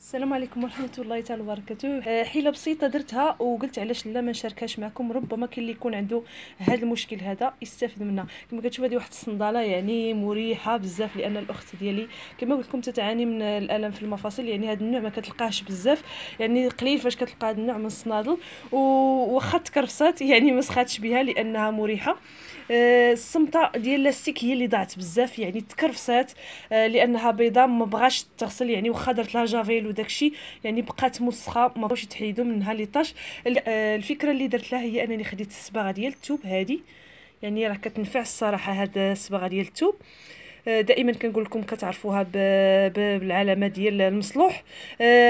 السلام عليكم ورحمه الله تعالى وبركاته. حيله بسيطه درتها وقلت علاش لا ما نشاركهاش معكم. ربما كاين اللي يكون عنده هذا المشكل هذا يستافد منها. كما كتشوف هذه واحد الصنداله يعني مريحه بزاف، لان الاخت ديالي كما قلت لكم تتعاني من الالم في المفاصل. يعني هذا النوع ما كتلقاهش بزاف، يعني قليل فاش كتلقى هذا النوع من الصنادل. وواخا تكرفسات يعني ما سخاتش بها لانها مريحه. الصمطه ديال لاستيك هي اللي ضاعت بزاف، يعني تكرفسات لانها بيضاء ما بغاش تغسل. يعني واخا درت لها جافيل وداكشي يعني بقات مسخه، ما بغاوش يتحيدوا منها لي طاش. الفكره اللي درت لها هي انني خديت الصباغه ديال الثوب هذه، يعني راه كتنفع الصراحه هاد الصباغه ديال الثوب. دائما كنقول لكم كتعرفوها بالعلامه ديال المصلوح.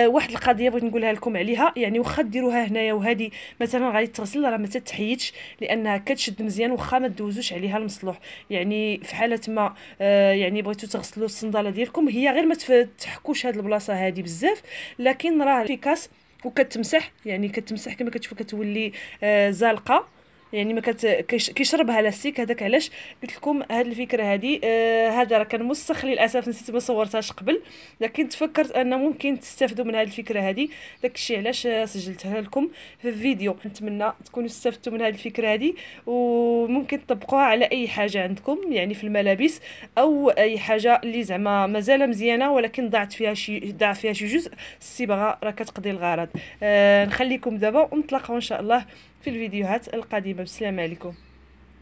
واحد القضيه بغيت نقولها لكم عليها، يعني واخا ديروها هنايا وهذه مثلا غادي تغسل راه ما تتحيدش، لانها كتشد مزيان واخا ما دوزوش عليها المصلوح. يعني في حاله ما يعني بغيتو تغسلوا الصنداله ديالكم، هي غير ما تحكوش هاد البلاصه هذه بزاف، لكن راه افيكاس وكتمسح. يعني كتمسح كما كتشوفوا كتولي زالقه، يعني ما كيشربها لاستيك. هذاك علاش قلت لكم هذه الفكره هذه. هذا راه كان مسخ للاسف، نسيت ما صورتهاش قبل، لكن تفكرت ان ممكن تستافدوا من هذه الفكره هذه. داك الشيء علاش سجلتها لكم في الفيديو. نتمنى تكونوا استفدتوا من هذه الفكره هذه، وممكن تطبقوها على اي حاجه عندكم، يعني في الملابس او اي حاجه اللي زعما مازال مزيانه ولكن ضاع فيها شي جزء. الصباغه راه كتقضي الغرض. نخليكم دابا ونتلاقاو ان شاء الله في الفيديوهات القادمه. بالسلامه عليكم.